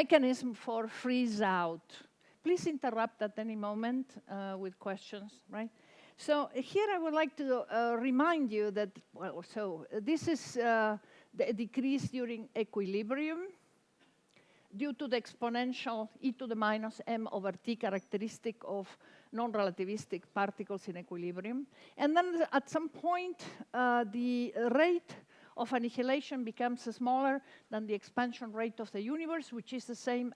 mechanism for freeze out. Please interrupt at any moment with questions, right? So here I would like to remind you that, well, so this is the decrease during equilibrium due to the exponential e to the minus m over t characteristic of non-relativistic particles in equilibrium. And then at some point, the rate of annihilation becomes smaller than the expansion rate of the universe, which is the same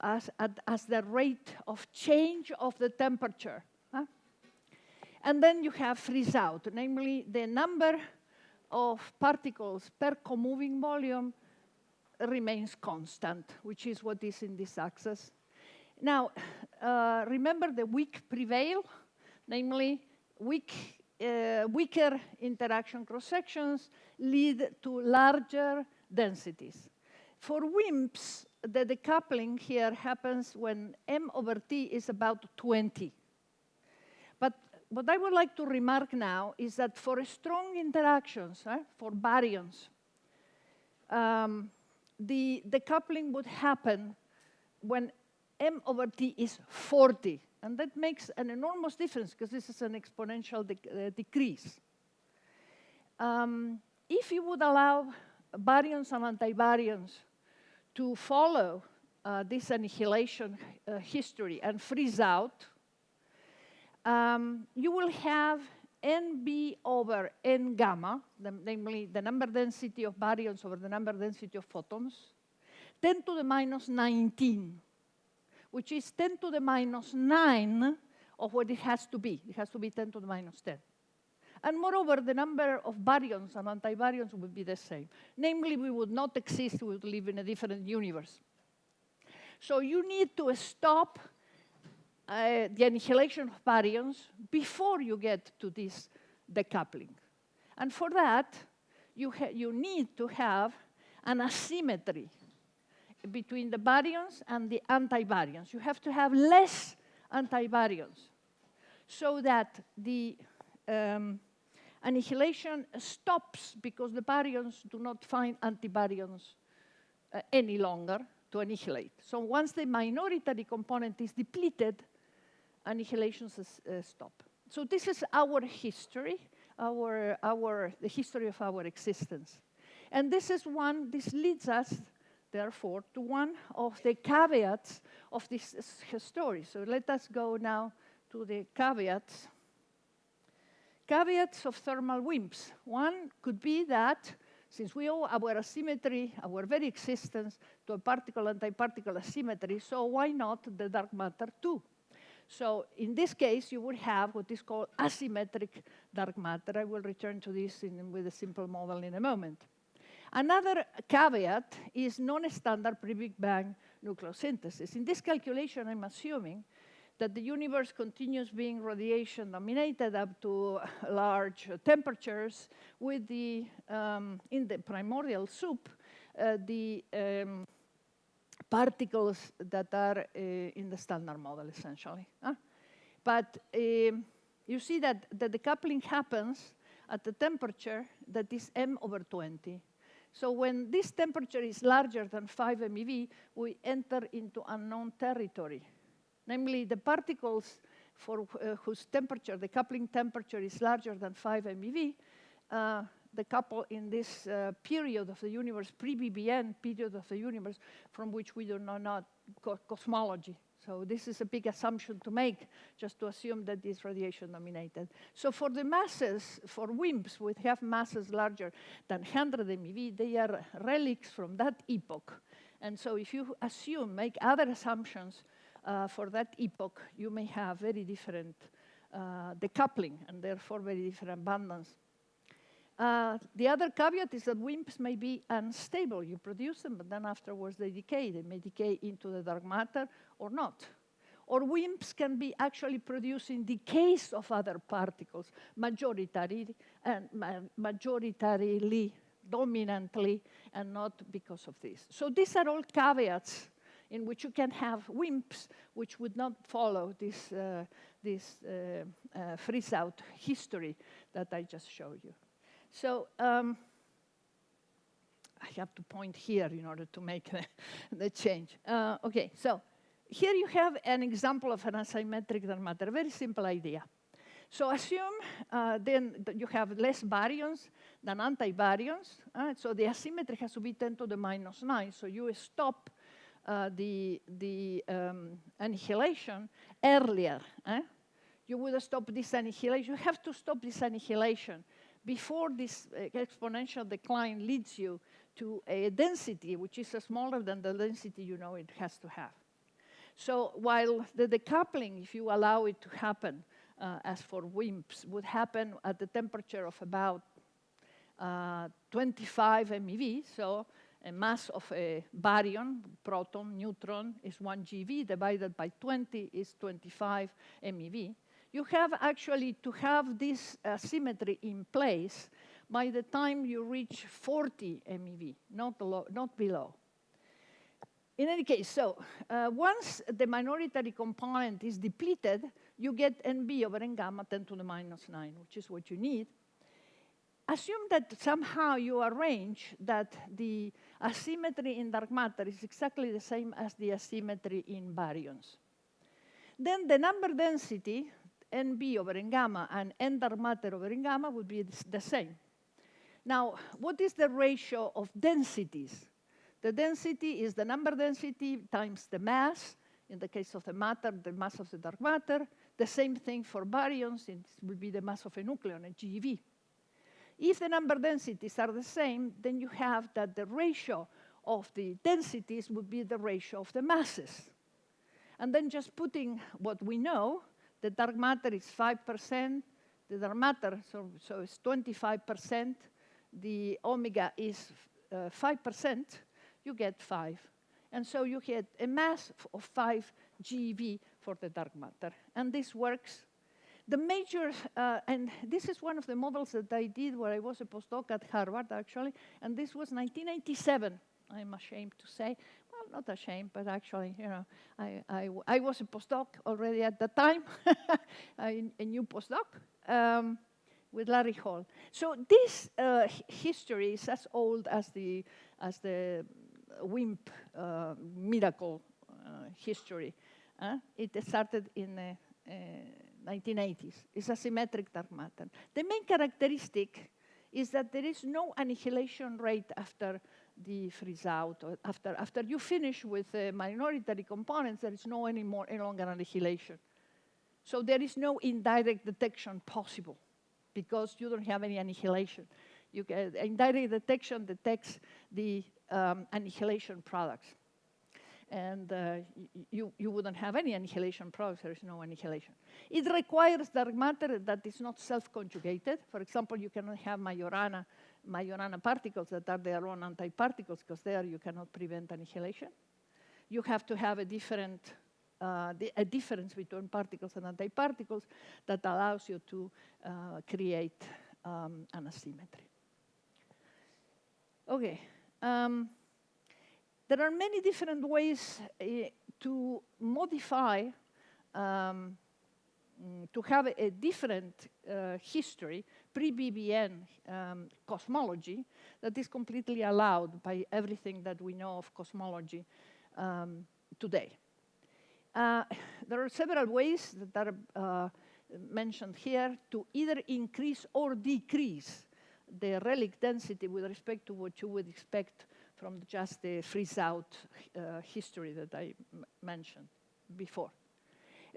as the rate of change of the temperature. And then you have freeze out, namely the number of particles per co-moving volume remains constant, which is what is in this axis. Now, remember the weak prevail, namely weaker interaction cross-sections lead to larger densities. For WIMPs, the decoupling here happens when m over t is about 20. But what I would like to remark now is that for strong interactions, for baryons, the decoupling would happen when m over t is 40. And that makes an enormous difference because this is an exponential decrease. If you would allow baryons and antibaryons to follow this annihilation history and freeze out, you will have NB over N gamma, namely the number density of baryons over the number density of photons, 10 to the minus 19, which is 10 to the minus 9 of what it has to be. It has to be 10 to the minus 10. And moreover, the number of baryons and antibaryons would be the same. Namely, we would not exist, we would live in a different universe. So you need to stop the annihilation of baryons before you get to this decoupling. And for that, you need to have an asymmetry between the baryons and the antibaryons. You have to have less antibaryons so that the annihilation stops because the baryons do not find antibaryons any longer to annihilate. So once the minority component is depleted, annihilations stop. So this is our history, the history of our existence. And this leads us, therefore, to one of the caveats of this story. So let us go now to the caveats. Caveats of thermal WIMPs. One could be that since we owe our asymmetry, our very existence, to a particle-antiparticle asymmetry, so why not the dark matter too? So in this case, you would have what is called asymmetric dark matter. I will return to this with a simple model in a moment. Another caveat is non-standard pre-Big Bang nucleosynthesis. In this calculation, I'm assuming that the universe continues being radiation dominated up to large temperatures with the, in the primordial soup, the particles that are in the standard model, essentially. But you see that the decoupling happens at the temperature that is m over 20. So when this temperature is larger than 5 MeV, we enter into unknown territory. Namely, the particles for whose temperature, the coupling temperature is larger than 5 MeV, the couple in this period of the universe, pre-BBN period of the universe, from which we do not know cosmology. So this is a big assumption to make, just to assume that it's radiation dominated. So for the masses, for WIMPs, we have masses larger than 100 MeV. They are relics from that epoch. And so if you assume, make other assumptions for that epoch, you may have very different decoupling and therefore very different abundance. The other caveat is that WIMPs may be unstable. You produce them, but then afterwards they decay. They may decay into the dark matter or not. Or WIMPs can be actually produced in the case of other particles, majoritarily, dominantly, and not because of this. So these are all caveats in which you can have WIMPs which would not follow this, freeze-out history that I just showed you. So I have to point here in order to make the change. Okay, so here you have an example of an asymmetric dark matter, very simple idea. So assume then that you have less baryons than antibaryons. So the asymmetry has to be 10 to the minus 9. So you stop the annihilation earlier. You would stop this annihilation. You have to stop this annihilation before this exponential decline leads you to a density which is smaller than the density you know it has to have. So while the decoupling, if you allow it to happen, as for WIMPs, would happen at the temperature of about 25 MeV, so a mass of a baryon, proton, neutron is 1 GeV, divided by 20 is 25 MeV. You have actually to have this symmetry in place by the time you reach 40 MeV, not below. In any case, so once the minority component is depleted, you get NB over N gamma 10 to the minus 9, which is what you need. Assume that somehow you arrange that the asymmetry in dark matter is exactly the same as the asymmetry in baryons. Then the number density, NB over N gamma and N dark matter over N gamma would be the same. Now, what is the ratio of densities? The density is the number density times the mass. In the case of the matter, the mass of the dark matter. The same thing for baryons. It will be the mass of a nucleon, a GeV. If the number densities are the same, then you have that the ratio of the densities would be the ratio of the masses. And then just putting what we know, the dark matter is 5%, the dark matter, so it's 25%, the omega is 5%, you get 5. And so you get a mass of 5 GeV for the dark matter. And this works. The major, and this is one of the models that I did where I was a postdoc at Harvard, actually, and this was 1997, I'm ashamed to say. Well, not ashamed, but actually, you know, I was a postdoc already at the time, a new postdoc, with Larry Hall. So this history is as old as the WIMP miracle history. It started in the 1980s. It's a symmetric dark matter. The main characteristic is that there is no annihilation rate after the freeze out. Or after you finish with minority components, there is no any longer annihilation. So there is no indirect detection possible because you don't have any annihilation. You get indirect detection detects the annihilation products. And you wouldn't have any annihilation products, there is no annihilation. It requires dark matter that is not self-conjugated. For example, you cannot have Majorana particles that are their own antiparticles, because there you cannot prevent annihilation. You have to have a difference between particles and antiparticles that allows you to create an asymmetry. Okay. There are many different ways to modify, to have a different history, pre-BBN cosmology, that is completely allowed by everything that we know of cosmology today. There are several ways that are mentioned here to either increase or decrease the relic density with respect to what you would expect from just the freeze-out history that I mentioned before.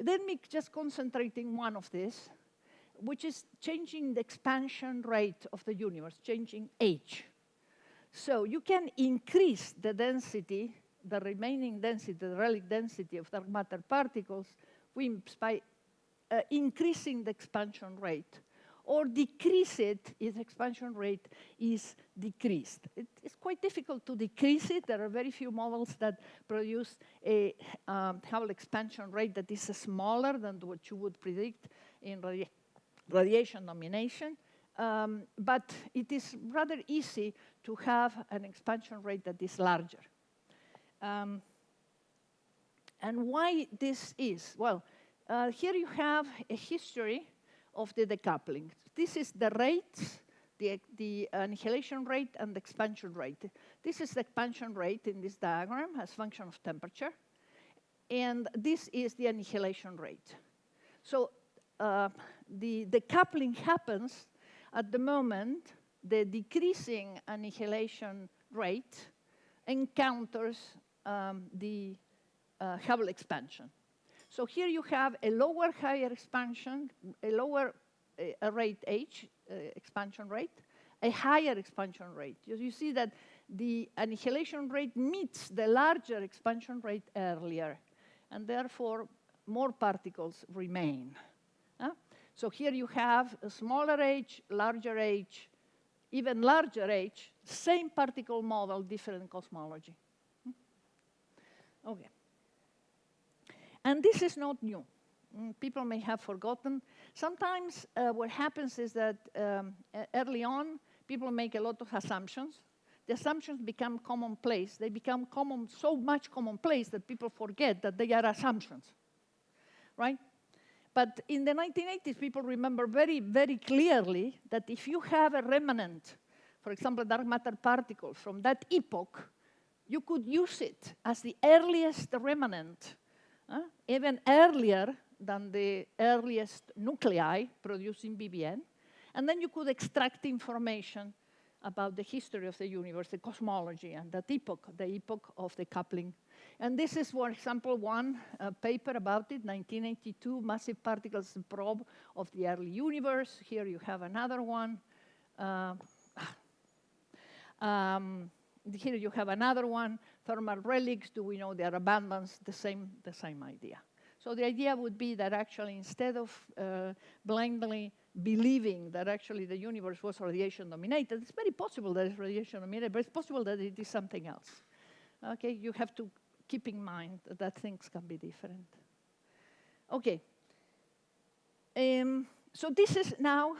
Let me just concentrate in one of these, which is changing the expansion rate of the universe, changing H. So you can increase the density, the remaining density, the relic density of dark matter particles, WIMPs, by increasing the expansion rate, or decrease it if the expansion rate is decreased. It's quite difficult to decrease it. There are very few models that produce a Hubble expansion rate that is smaller than what you would predict in radiation domination. But it is rather easy to have an expansion rate that is larger. And why this is? Well, here you have a history of the decoupling. This is the rates the annihilation rate and the expansion rate. This is the expansion rate in this diagram as function of temperature. And this is the annihilation rate. So the coupling happens at the moment the decreasing annihilation rate encounters the Hubble expansion. So here you have a lower, higher expansion, a lower rate h, expansion rate, a higher expansion rate. You see that the annihilation rate meets the larger expansion rate earlier, and therefore more particles remain. So here you have a smaller h, larger h, even larger h, same particle model, different cosmology. Okay. And this is not new. People may have forgotten. Sometimes what happens is that early on, people make a lot of assumptions. The assumptions become commonplace. They become so much commonplace that people forget that they are assumptions, right? But in the 1980s, people remember very, very clearly that if you have a remnant, for example, dark matter particles from that epoch, you could use it as the earliest remnant, even earlier than the earliest nuclei producing BBN. And then you could extract information about the history of the universe, the cosmology, and that epoch, the epoch of the coupling. And this is, for example, one paper about it, 1982, massive particles probe of the early universe. Here you have another one. Here you have another one, thermal relics. Do we know their abundance? The same idea. So the idea would be that actually instead of blindly believing that actually the universe was radiation dominated, it's very possible that it's radiation dominated, but it's possible that it is something else. Okay, you have to keep in mind that things can be different. Okay. So this is now,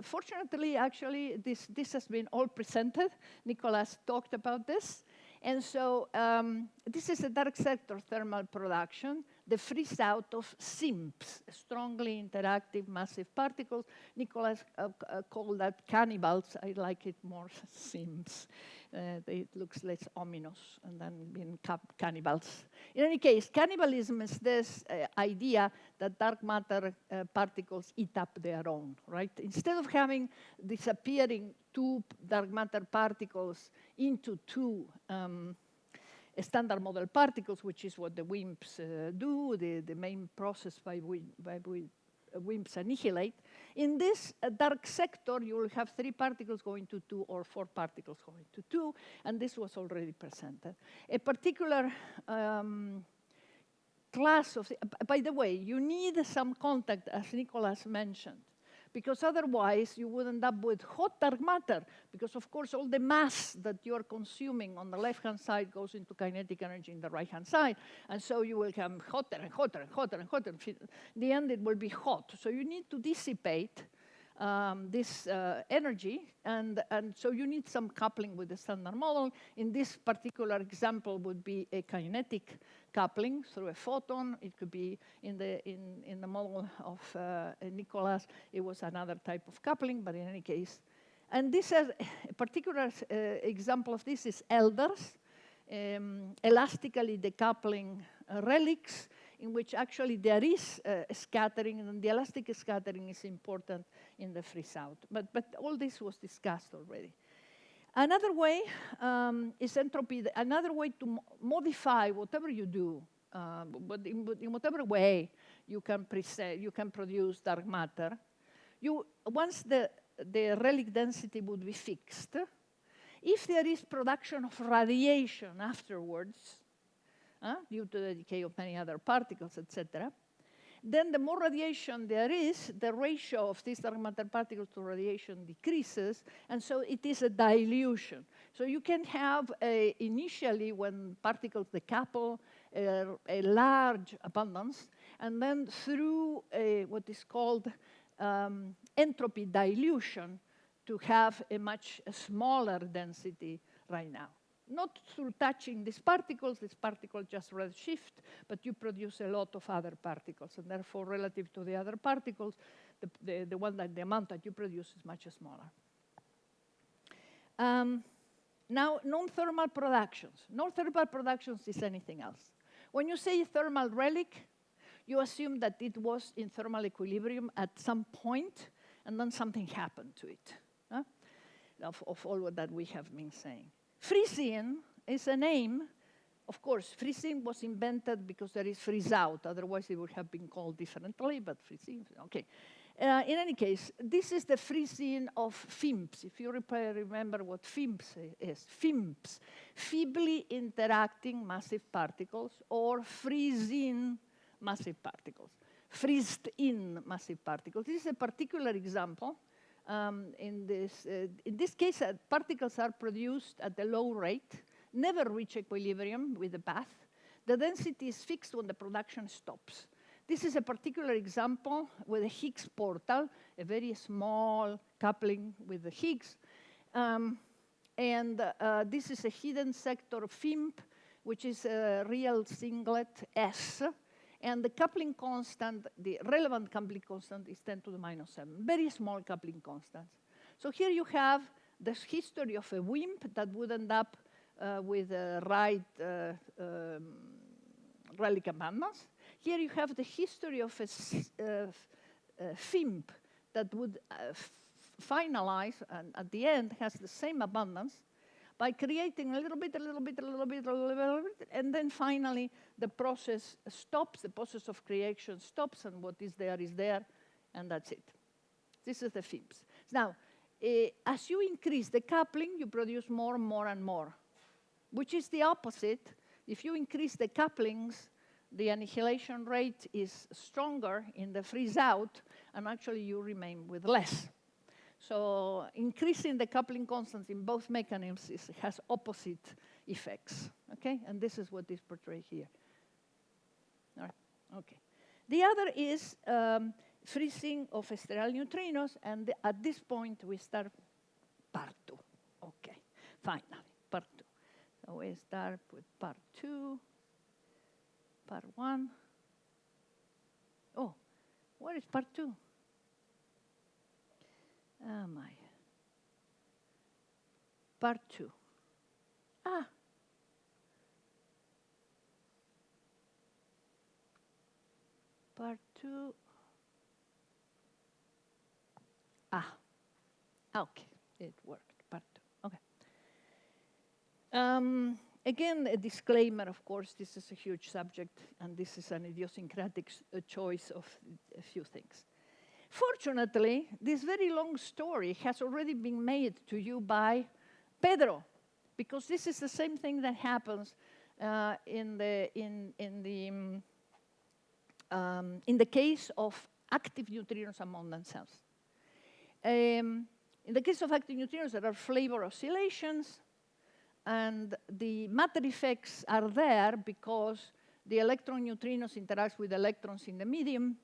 fortunately, actually, this has been all presented. Nicolas talked about this. And so this is a dark sector thermal production, the freeze out of SIMPs, strongly interactive massive particles. Nicolas called that cannibals. I like it more SIMPs. It looks less ominous, and then being cannibals. In any case, cannibalism is this idea that dark matter particles eat up their own, right? Instead of having disappearing two dark matter particles into two standard model particles, which is what the WIMPs do, the main process by which WIMPs annihilate. In this dark sector, you will have 3 particles going to 2 or 4 particles going to 2, and this was already presented. A particular class of, by the way, you need some contact, as Nicolas mentioned, because otherwise you would end up with hot dark matter, because of course all the mass that you are consuming on the left-hand side goes into kinetic energy in the right-hand side, and so you will have hotter and hotter and hotter and hotter. In the end, it will be hot. So you need to dissipate this energy, and so you need some coupling with the standard model. In this particular example would be a kinetic coupling through a photon. It could be in the model of Nicolas, it was another type of coupling, but in any case. And this is a particular example of this is elders, elastically decoupling relics, in which actually there is scattering, and the elastic scattering is important in the freeze-out. But all this was discussed already. Another way is entropy. Another way to modify whatever you do, but in whatever way you can produce dark matter. Once the relic density would be fixed, if there is production of radiation afterwards, due to the decay of many other particles, etc., then the more radiation there is, the ratio of these dark matter particles to radiation decreases, and so it is a dilution. So you can have, initially, when particles decouple, a large abundance, and then through what is called entropy dilution, to have a much smaller density right now. Not through touching these particles just redshift, but you produce a lot of other particles, and therefore, relative to the other particles, the amount that you produce is much smaller. Now, non-thermal productions. Non-thermal productions is anything else. When you say thermal relic, you assume that it was in thermal equilibrium at some point, and then something happened to it, of all that we have been saying. Freezing is a name. Of course, freezing was invented because there is freeze out. Otherwise, it would have been called differently, but freezing, okay. In any case, this is the freezing of FIMPs. If you remember what FIMPs is. FIMPs, feebly interacting massive particles, or freezing massive particles, freezed-in massive particles. This is a particular example. In this case, particles are produced at a low rate, never reach equilibrium with the bath. The density is fixed when the production stops. This is a particular example with a Higgs portal, a very small coupling with the Higgs. This is a hidden sector FIMP, which is a real singlet S. And the coupling constant, the relevant coupling constant, is 10 to the minus 7. Very small coupling constants. So here you have the history of a WIMP that would end up with a right relic abundance. Here you have the history of a FIMP that would finalize, and at the end has the same abundance, by creating a little bit, and then finally the process stops, the process of creation stops, and what is there, and that's it. This is the FIMPs. Now, as you increase the coupling, you produce more and more and more, which is the opposite. If you increase the couplings, the annihilation rate is stronger in the freeze out, and actually you remain with less. So increasing the coupling constants in both mechanisms has opposite effects, okay? And this is what is portrayed here. All right, okay. The other is freezing of sterile neutrinos, and at this point we start part 2. Okay, finally, part 2. So we start with part 2. Part 1. Oh, where is part 2? Oh, my. Part 2. Ah. Part 2. Ah. Okay, it worked. Part 2. Okay. Again, a disclaimer, of course, this is a huge subject, and this is an idiosyncratic choice of a few things. Fortunately, this very long story has already been made to you by Pedro, because this is the same thing that happens in the case of active neutrinos among themselves. In the case of active neutrinos, there are flavor oscillations, and the matter effects are there because the electron neutrinos interact with electrons in the medium,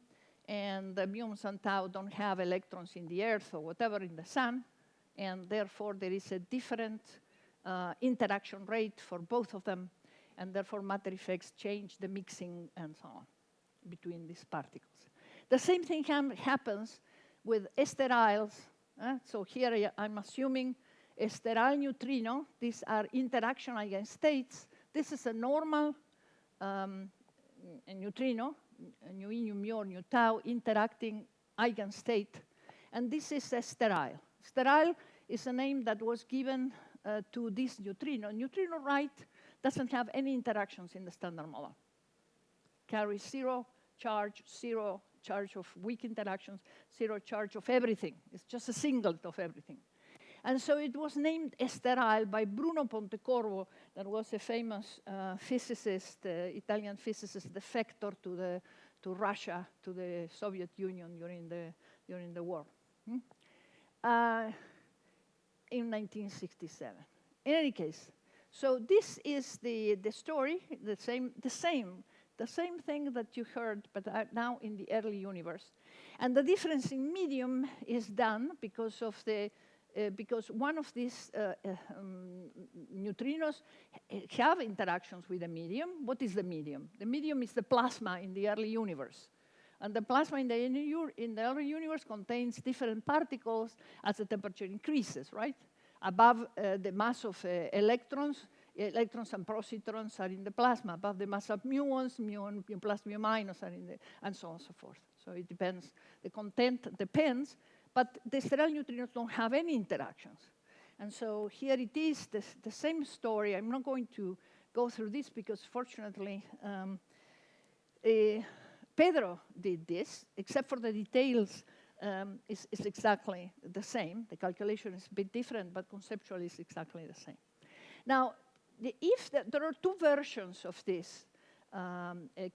and the muons and tau don't have electrons in the Earth or whatever in the sun, and therefore there is a different interaction rate for both of them, and therefore matter effects change the mixing and so on between these particles. The same thing happens with steriles. So here I'm assuming a sterile neutrino. These are interaction eigenstates. This is a normal neutrino, nu e, nu mu, or nu tau, interacting eigenstate. And this is a sterile. Sterile is a name that was given to this neutrino. Neutrino right doesn't have any interactions in the standard model. Carries zero charge of weak interactions, zero charge of everything. It's just a singlet of everything. And so it was named sterile by Bruno Pontecorvo, that was a famous physicist, Italian physicist, defector to Russia, to the Soviet Union during the war, in 1967. In any case, so this is the story, the same thing that you heard, but now in the early universe. And the difference in medium is done because of because one of these neutrinos have interactions with the medium. What is the medium? The medium is the plasma in the early universe. And the plasma in the early universe contains different particles as the temperature increases, right? above the mass of electrons, electrons and positrons are in the plasma. Above the mass of muons, mu plus mu minus are in the, and so on and so forth. So it depends, the content depends, but the sterile neutrinos don't have any interactions. And so here it is, the same story. I'm not going to go through this because fortunately, Pedro did this, except for the details is exactly the same. The calculation is a bit different, but conceptually it's exactly the same. Now, there are two versions of this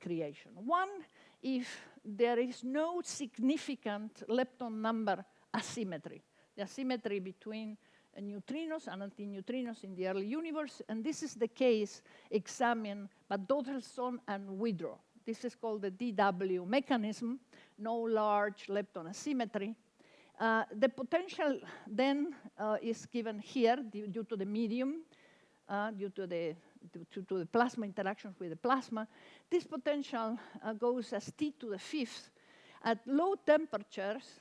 creation. One, if there is no significant lepton number asymmetry, the asymmetry between neutrinos and antineutrinos in the early universe, and this is the case examined by Dodelson and Widrow. This is called the DW mechanism, no large lepton asymmetry. The potential then is given here due to the medium, due to the plasma interactions with the plasma. This potential goes as T to the fifth. At low temperatures,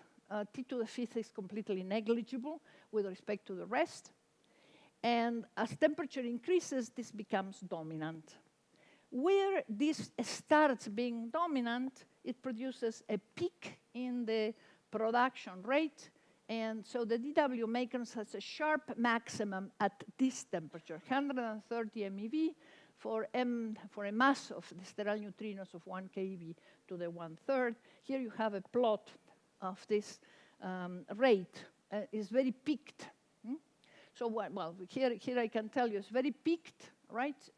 T to the fifth is completely negligible with respect to the rest. And as temperature increases, this becomes dominant. Where this starts being dominant, it produces a peak in the production rate. And so the DW mechanism has a sharp maximum at this temperature, 130 MeV for a mass of the sterile neutrinos of 1 keV to the 1/3. Here you have a plot of this rate. It's very peaked. So well, here I can tell you it's very peaked, right?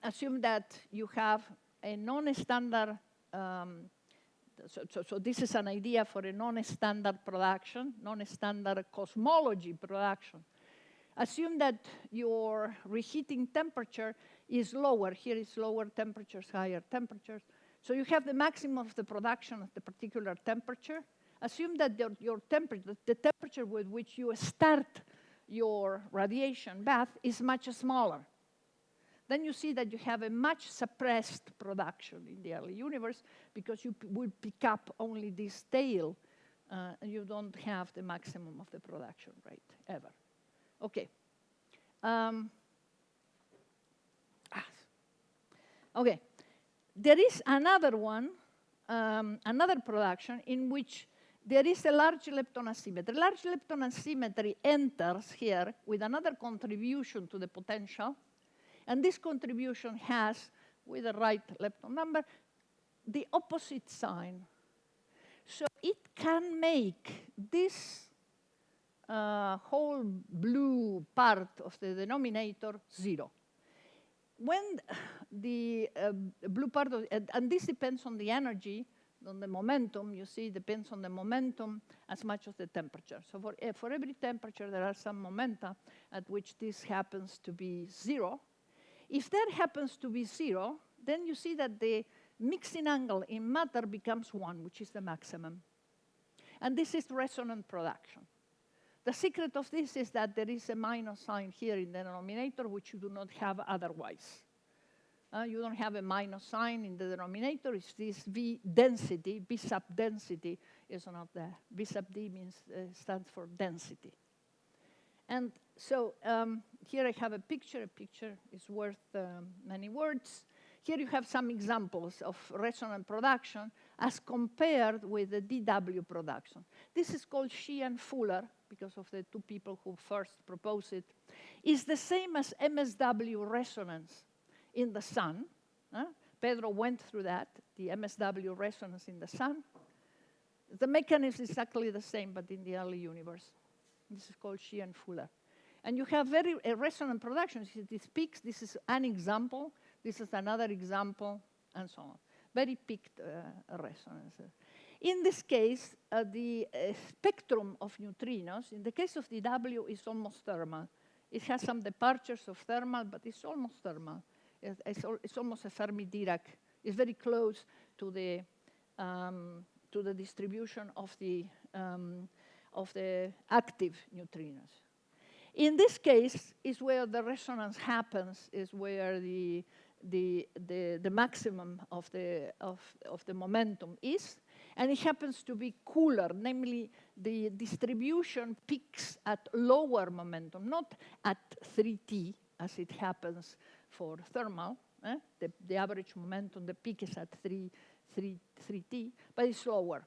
Assume that you have a non-standard, so this is an idea for a non-standard production, non-standard cosmology production. Assume that your reheating temperature is lower. Here is lower temperatures, higher temperatures. So you have the maximum of the production at the particular temperature. Assume that your temperature, the temperature with which you start your radiation bath is much smaller. Then you see that you have a much suppressed production in the early universe because you will pick up only this tail and you don't have the maximum of the production rate ever. Okay. Okay. There is another one, another production in which there is a large lepton asymmetry. Large lepton asymmetry enters here with another contribution to the potential. And this contribution has, with the right lepton number, the opposite sign. So it can make this whole blue part of the denominator 0. When the blue part of, and this depends on the energy, on the momentum, you see, depends on the momentum as much as the temperature. So for every temperature, there are some momenta at which this happens to be 0. If that happens to be 0, then you see that the mixing angle in matter becomes 1, which is the maximum. And this is resonant production. The secret of this is that there is a minus sign here in the denominator, which you do not have otherwise. You don't have a minus sign in the denominator. It's this V density, V sub density is not there. V sub D stands for density. And so here I have a picture. A picture is worth many words. Here you have some examples of resonant production as compared with the DW production. This is called Shih and Fuller, because of the two people who first proposed it. It's the same as MSW resonance in the sun. Pedro went through that, the MSW resonance in the sun. The mechanism is exactly the same, but in the early universe. This is called Shih and Fuller. And you have very resonant productions. These peaks, this is an example. This is another example, and so on. Very peaked resonance. In this case, the spectrum of neutrinos, in the case of DW, is almost thermal. It has some departures of thermal, but it's almost thermal. It's almost a Fermi-Dirac. It's very close to the distribution of the active neutrinos. In this case, is where the resonance happens, is where the maximum of the momentum is. And it happens to be cooler, namely the distribution peaks at lower momentum, not at 3T, as it happens for thermal. The average momentum, the peak is at 3T, but it's lower.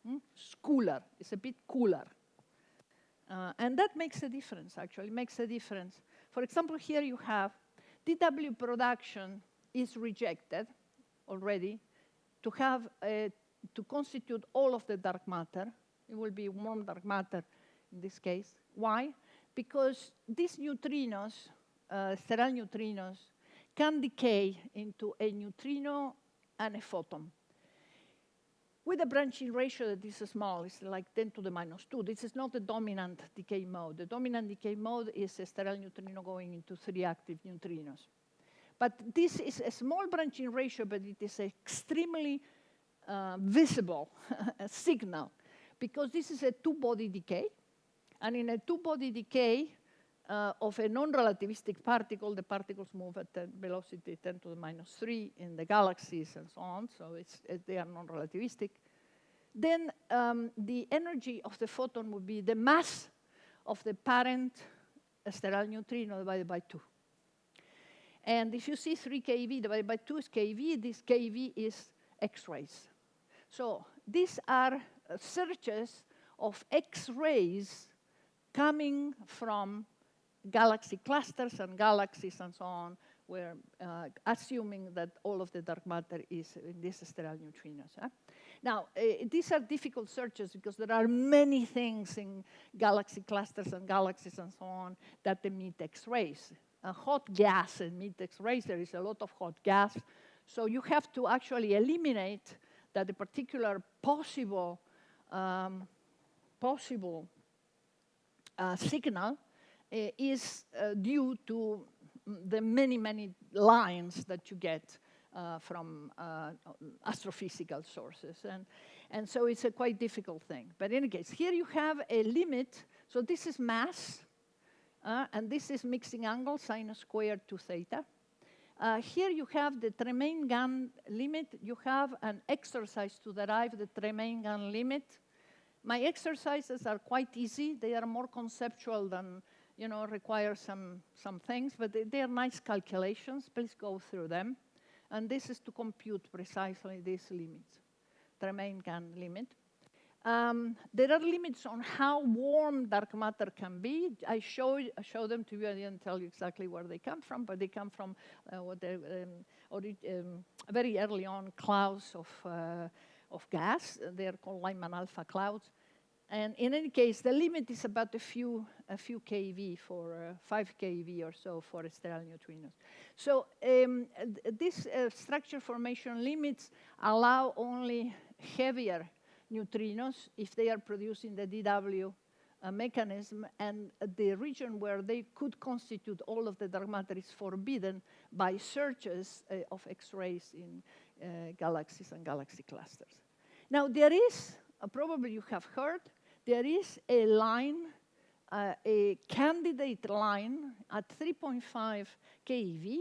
It's cooler. It's a bit cooler. And that makes a difference, actually. It makes a difference. For example, here you have DW production is rejected already to have to constitute all of the dark matter. It will be warm dark matter in this case. Why? Because these neutrinos, sterile neutrinos, can decay into a neutrino and a photon. With a branching ratio that is small, it's like 10 to the minus 2. This is not the dominant decay mode. The dominant decay mode is a sterile neutrino going into 3 active neutrinos. But this is a small branching ratio, but it is extremely visible signal, because this is a two-body decay. And in a two-body decay of a non-relativistic particle, the particles move at a velocity 10 to the minus 3 in the galaxies and so on, so they are non-relativistic. Then the energy of the photon would be the mass of the parent sterile neutrino divided by 2. And if you see 3 keV divided by 2 is keV, this keV is X-rays. So these are searches of X-rays coming from galaxy clusters and galaxies and so on, where assuming that all of the dark matter is in these sterile neutrinos. Now, these are difficult searches because there are many things in galaxy clusters and galaxies and so on that emit X-rays. Hot gas emits X-rays. There is a lot of hot gas. So you have to actually eliminate that a particular possible signal is due to the many, many lines that you get from astrophysical sources. And so it's a quite difficult thing. But in any case, here you have a limit. So this is mass, and this is mixing angle, sine squared to theta. Here you have the Tremaine-Gann limit. You have an exercise to derive the Tremaine-Gann limit. My exercises are quite easy. They are more conceptual than, require some things, but they are nice calculations. Please go through them. And this is to compute precisely these limits, Tremaine-Gann limit. There are limits on how warm dark matter can be. I show them to you. I didn't tell you exactly where they come from, but they come from very early on clouds of gas. They are called Lyman alpha clouds. And in any case, the limit is about a few keV for 5 keV or so for sterile neutrinos. So these structure formation limits allow only heavier neutrinos if they are producing the DW mechanism, and the region where they could constitute all of the dark matter is forbidden by searches of X-rays in galaxies and galaxy clusters. Now there is, probably you have heard, there is a line, a candidate line at 3.5 keV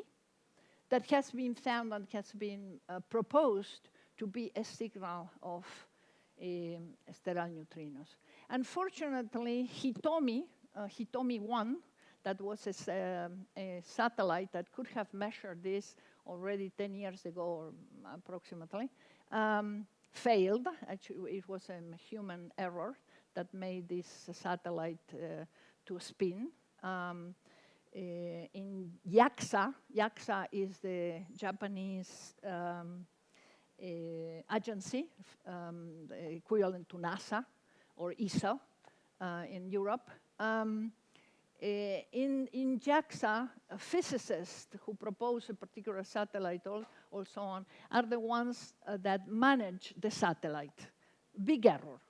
that has been found and has been proposed to be a signal of sterile neutrinos. Unfortunately, Hitomi 1, that was a satellite that could have measured this already 10 years ago or approximately, failed. Actually, it was a human error that made this satellite to spin. In JAXA is the Japanese agency, equivalent to NASA or ESA in Europe. In JAXA, physicists who propose a particular satellite or so on are the ones that manage the satellite. Big error,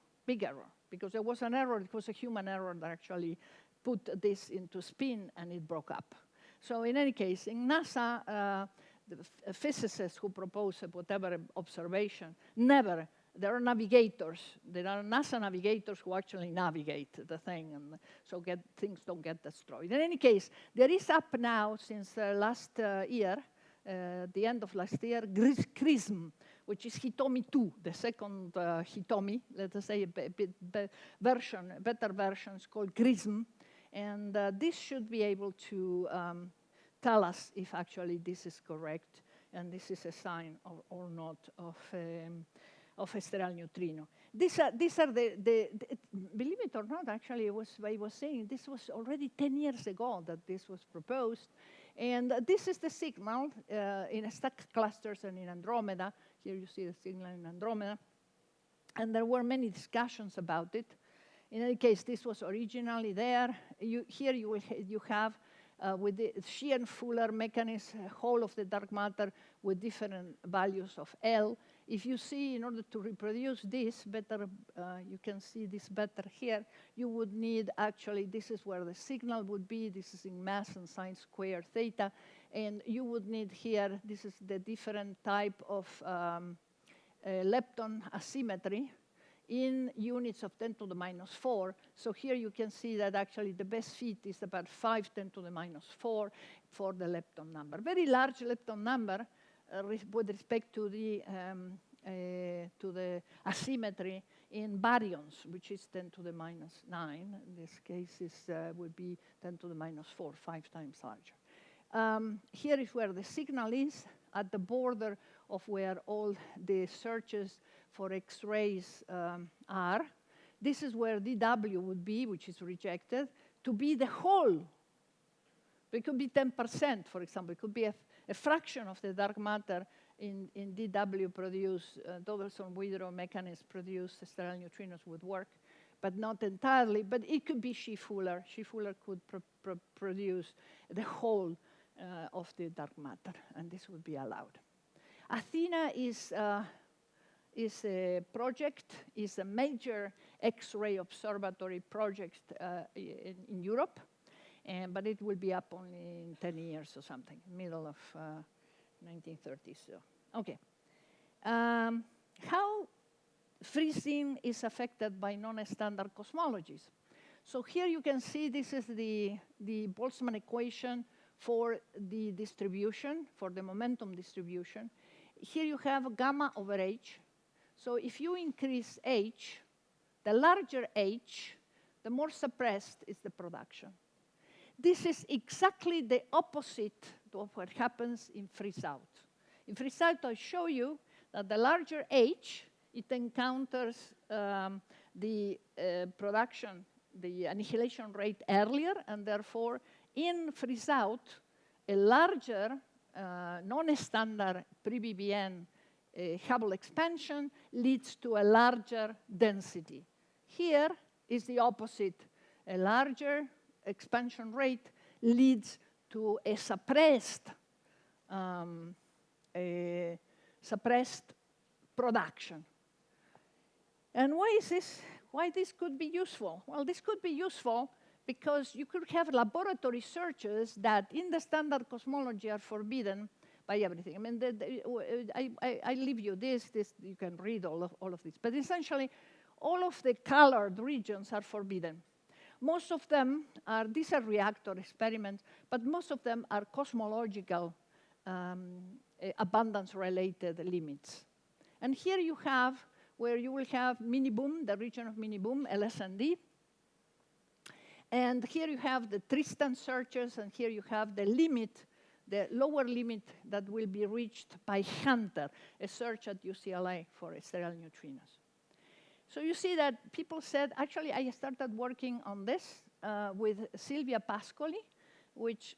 because there was an error. It was a human error that actually put this into spin and it broke up. So in any case, in NASA, the physicists who propose whatever observation never, there are navigators. There are NASA navigators who actually navigate the thing, and so things don't get destroyed. In any case, there is up now since last year, the end of last year, CRISM, which is Hitomi 2, the second Hitomi, let us say a better version is called GRISM. And this should be able to tell us if actually this is correct and this is a sign or not of a sterile neutrino. These are believe it or not, actually, I was saying this was already 10 years ago that this was proposed. And this is the signal in stack clusters and in Andromeda. Here you see the signal in Andromeda. And there were many discussions about it. In any case, this was originally there. Here you have, with the Sheehan-Fuller mechanism, whole of the dark matter with different values of L. If you see, in order to reproduce this better, you can see this better here, you would need actually, this is where the signal would be, this is in mass and sine squared theta, and you would need here, this is the different type of lepton asymmetry in units of 10 to the minus 4. So here you can see that actually the best fit is about 5 10 to the minus 4 for the lepton number. Very large lepton number with respect to the asymmetry in baryons, which is 10 to the minus 9. In this case, would be 10 to the minus 4, 5 times larger. Here is where the signal is at the border of where all the searches for X-rays are. This is where DW would be, which is rejected, to be the whole. It could be 10%, for example. It could be a fraction of the dark matter in DW produce, Dovelson-Withrow mechanism produce sterile neutrinos would work, but not entirely. But it could be Sheehan-Fuller. Sheehan-Fuller could produce the whole of the dark matter, and this would be allowed. Athena is a project, is a major X-ray observatory project in Europe, but it will be up only in 10 years or something, middle of 1930s. So. Okay. How freezing is affected by non-standard cosmologies? So here you can see this is the Boltzmann equation for the distribution, for the momentum distribution. Here you have gamma over h. So if you increase h, the larger h, the more suppressed is the production. This is exactly the opposite of what happens in freeze-out. In freeze-out, I show you that the larger h, it encounters the production, the annihilation rate earlier, and therefore, in freeze-out, a larger non-standard pre-BBN Hubble expansion leads to a larger density. Here is the opposite. A larger expansion rate leads to a suppressed production. And why is this? Why this could be useful? Well, this could be useful because you could have laboratory searches that in the standard cosmology are forbidden by everything. I mean, I leave you this, you can read all of this. But essentially, all of the colored regions are forbidden. Most of them are, these are reactor experiments, but most of them are cosmological abundance-related limits. And here you have, where you will have mini-boom, the region of mini-boom, LS&D. And here you have the Tristan searches, and here you have the limit, the lower limit that will be reached by Hunter, a search at UCLA for sterile neutrinos. So you see that people said, actually, I started working on this with Silvia Pascoli, which,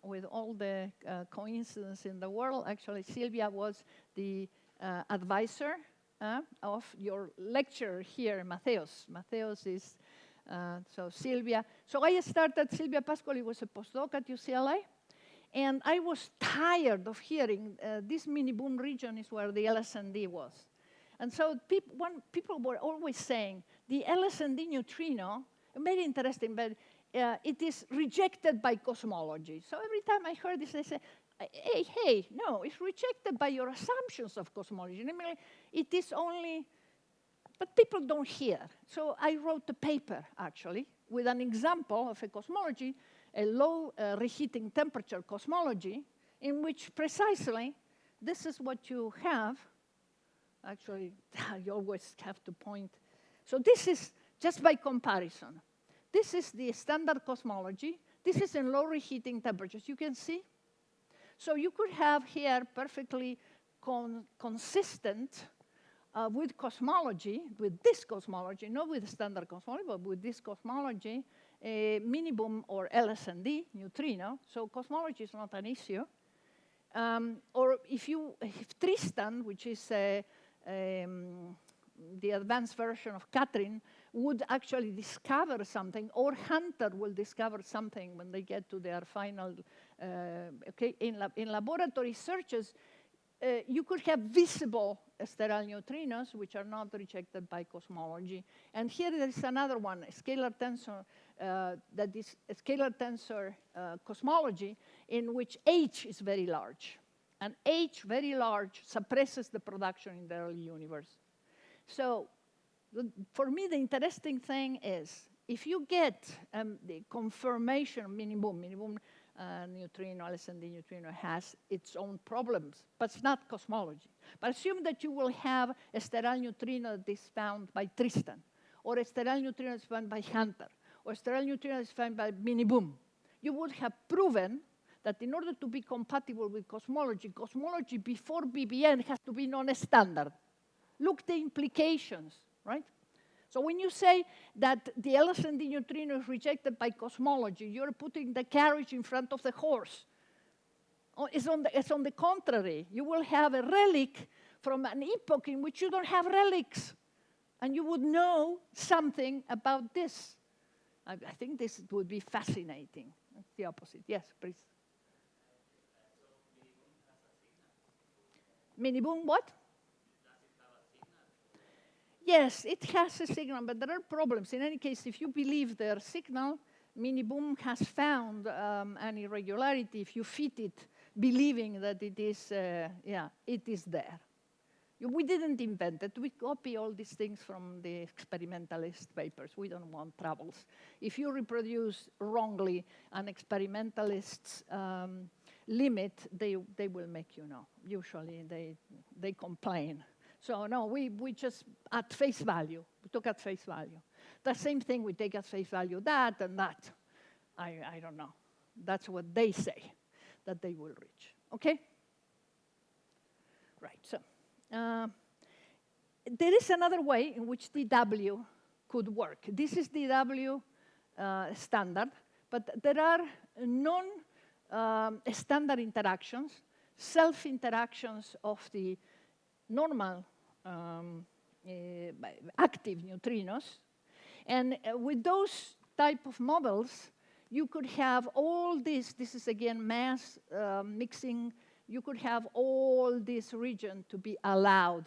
with all the coincidence in the world, actually, Silvia was the advisor of your lecturer here, Mateos. Mateos is, so Silvia. So I started, Silvia Pascoli was a postdoc at UCLA, and I was tired of hearing this mini-boom region is where the LS&D was. And so people were always saying, the LS&D neutrino, very interesting, but it is rejected by cosmology. So every time I heard this, I say, hey, no, it's rejected by your assumptions of cosmology. Namely, it is only, but people don't hear. So I wrote a paper, actually, with an example of a cosmology, a low reheating temperature cosmology, in which precisely this is what you have Actually, you always have to point. So this is just by comparison. This is the standard cosmology. This is in low reheating temperatures. You can see. So you could have here perfectly consistent with cosmology, with this cosmology, not with standard cosmology, but with this cosmology, mini boom or LSND, neutrino. So cosmology is not an issue. Or if Tristan, which is the advanced version of Catherine, would actually discover something, or Hunter will discover something when they get to their final, in laboratory searches, you could have visible sterile neutrinos, which are not rejected by cosmology. And here there is another one, a scalar tensor, that is a scalar tensor cosmology, in which H is very large. And H, very large, suppresses the production in the early universe. So for me, the interesting thing is, if you get the confirmation mini-boom neutrino, LSND neutrino has its own problems, but it's not cosmology. But assume that you will have a sterile neutrino that is found by Tristan, or a sterile neutrino that is found by Hunter, or a sterile neutrino that is found by mini-boom. You would have proven that in order to be compatible with cosmology, cosmology before BBN has to be non-standard. Look the implications, right? So when you say that the LSND neutrino is rejected by cosmology, you're putting the carriage in front of the horse. It's on the contrary. You will have a relic from an epoch in which you don't have relics. And you would know something about this. I think this would be fascinating. It's the opposite. Yes, please. Mini-boom what? Yes, it has a signal, but there are problems. In any case, if you believe their signal, mini-boom has found an irregularity if you fit it, believing that it is, it is there. We didn't invent it. We copy all these things from the experimentalist papers. We don't want troubles. If you reproduce wrongly an experimentalist's limit, they will make you know. Usually, they complain. So no, we just at face value. We took at face value. The same thing, we take at face value that and that. I don't know. That's what they say that they will reach. Okay? Right, so. There is another way in which DW could work. This is DW standard, but there are non-standard interactions, self-interactions of the normal active neutrinos. And with those type of models, you could have all this is again mass mixing. You could have all this region to be allowed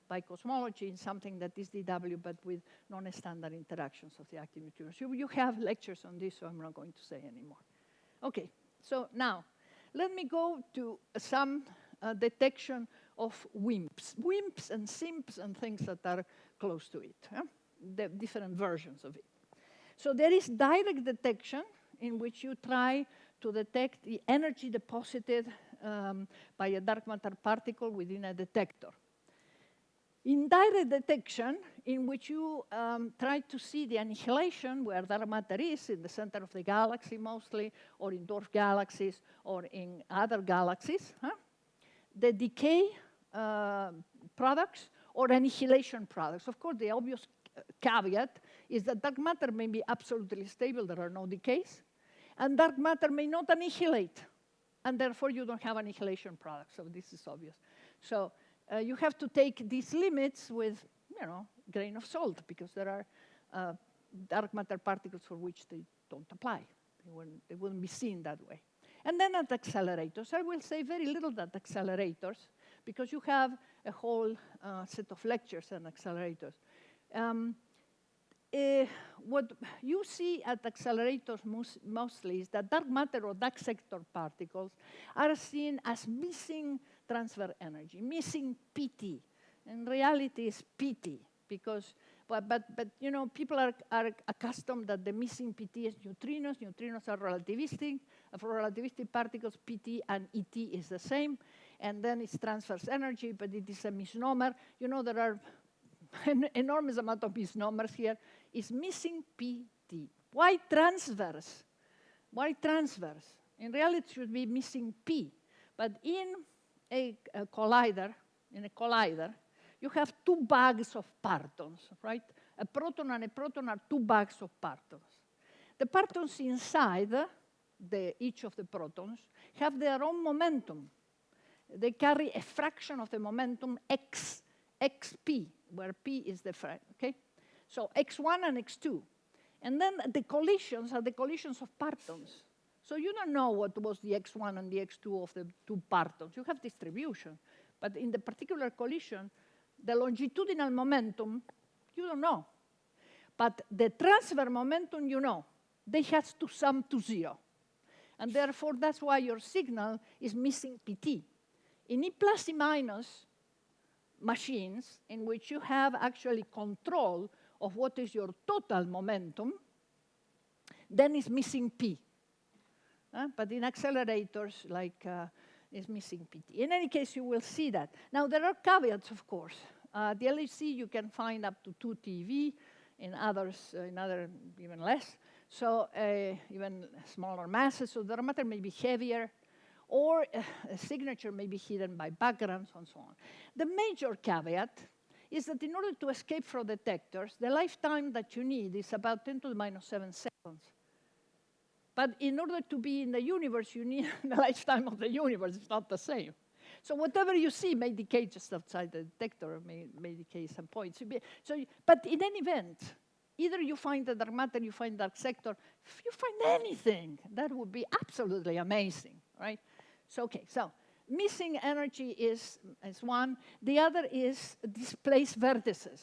by cosmology in something that is DW, but with non-standard interactions of the active neutrinos. You have lectures on this, so I'm not going to say anymore. Okay, so now, let me go to some detection of WIMPs and SIMPs and things that are close to it, the different versions of it. So there is direct detection in which you try to detect the energy deposited by a dark matter particle within a detector. Indirect detection, in which you try to see the annihilation where dark matter is, in the center of the galaxy mostly, or in dwarf galaxies, or in other galaxies. The decay products or annihilation products. Of course, the obvious caveat is that dark matter may be absolutely stable, there are no decays, and dark matter may not annihilate, and therefore you don't have annihilation products, so this is obvious. So you have to take these limits with, grain of salt, because there are dark matter particles for which they don't apply. They wouldn't be seen that way. And then at accelerators, I will say very little at accelerators, because you have a whole set of lectures on accelerators. What you see at accelerators mostly is that dark matter or dark sector particles are seen as missing transfer energy, missing PT. In reality, it's PT, because, but people are accustomed that the missing PT is neutrinos. Neutrinos are relativistic. For relativistic particles, PT and ET is the same. and then it transfers energy, but it is a misnomer. You know, there are an enormous amount of misnomers here. It's missing PT. Why transverse? Why transverse? In reality, it should be missing P. But in a collider, you have two bags of partons, right? A proton and a proton are two bags of partons. The partons inside each of the protons have their own momentum. They carry a fraction of the momentum xp, where p is the fraction, okay? So x1 and x2. And then the collisions are the collisions of partons. So you don't know what was the x1 and the x2 of the two partons. You have distribution. But in the particular collision, the longitudinal momentum, you don't know. But the transfer momentum, you know. They have to sum to 0. And therefore, that's why your signal is missing PT. In E plus E minus machines, in which you have actually control of what is your total momentum, then it's missing P. But in accelerators, like, it's missing PT. In any case, you will see that. Now, there are caveats, of course. The LHC, you can find up to 2 TeV. In others, even less. So even smaller masses. So the matter may be heavier, or a signature may be hidden by backgrounds and so on. The major caveat is that in order to escape from detectors, the lifetime that you need is about 10 to the minus 7 seconds. But in order to be in the universe, you need the lifetime of the universe. It's not the same. So whatever you see may decay just outside the detector, or may decay some points. But in any event, either you find the dark matter, you find dark sector, if you find anything, that would be absolutely amazing, right? So, okay, so missing energy is one. The other is displaced vertices,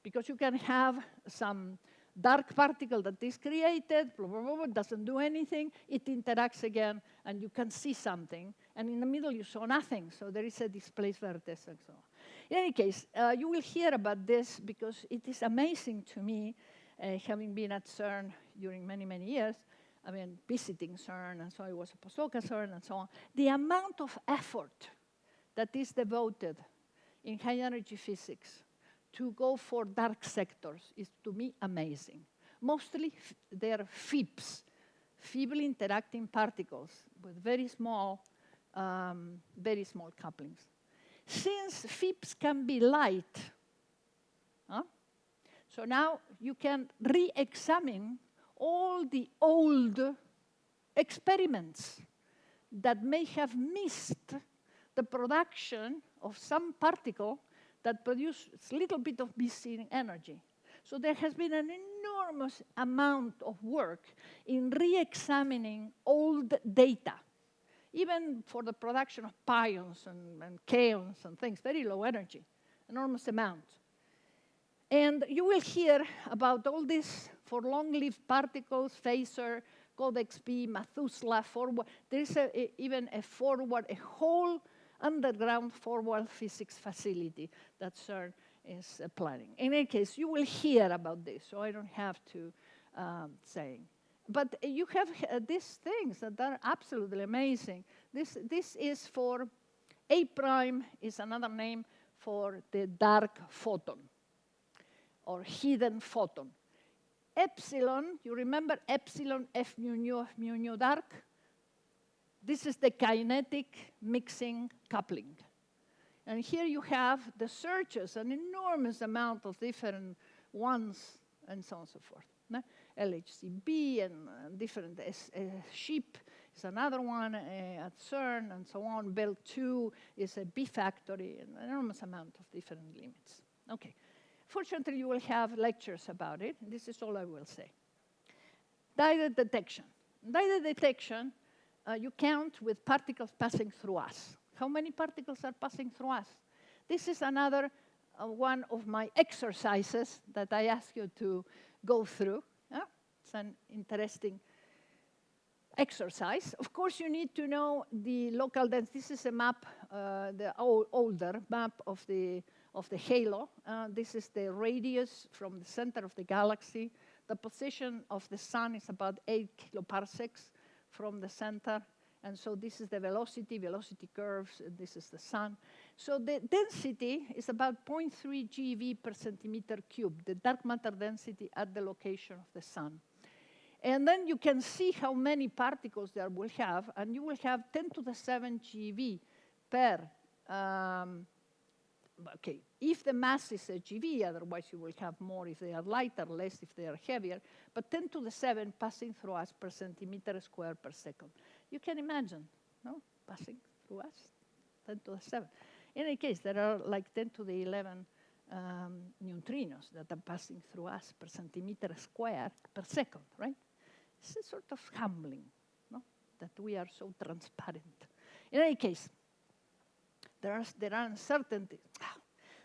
because you can have some dark particle that is created, blah, blah, blah, doesn't do anything, it interacts again, and you can see something. And in the middle, you saw nothing, so there is a displaced vertex and so on. In any case, you will hear about this because it is amazing to me, having been at CERN during many, many years, I mean, visiting CERN, and so I was a postdoc at CERN and so on, the amount of effort that is devoted in high-energy physics to go for dark sectors is, to me, amazing. Mostly, they are FIPs, feebly interacting particles with very small couplings. Since FIPs can be light, so now you can re-examine all the old experiments that may have missed the production of some particle that produces a little bit of missing energy. So there has been an enormous amount of work in re-examining old data, even for the production of pions and kaons and things, very low energy, enormous amount. And you will hear about all this for long-lived particles, phaser, Codex B, Methuselah, forward. There is even a whole underground forward physics facility that CERN is planning. In any case, you will hear about this, so I don't have to say. But you have these things that are absolutely amazing. This is for A prime is another name for the dark photon or hidden photon. Epsilon, you remember epsilon F mu nu dark? This is the kinetic mixing coupling. And here you have the searches, an enormous amount of different ones, and so on and so forth. LHCb and different SHIP is another one at CERN, and so on. Bell 2 is a B factory, an enormous amount of different limits. Okay. Fortunately, you will have lectures about it. This is all I will say. Direct detection. Direct detection, you count with particles passing through us. How many particles are passing through us? This is another one of my exercises that I ask you to go through. It's an interesting exercise. Of course, you need to know the local density. This is a map, the older map of the halo. This is the radius from the center of the galaxy. The position of the sun is about 8 kiloparsecs from the center. And so this is the velocity curves, and this is the sun. So the density is about 0.3 GeV per centimeter cubed, the dark matter density at the location of the sun. And then you can see how many particles there will have, and you will have 10 to the 7 GeV per, okay, if the mass is a GeV, otherwise you will have more if they are lighter, less if they are heavier, but 10 to the 7 passing through us per centimeter squared per second. You can imagine, no, passing through us, 10 to the 7. In any case, there are like 10 to the 11 neutrinos that are passing through us per centimeter squared per second, right? It's a sort of humbling, no, that we are so transparent. In any case, there are uncertainties.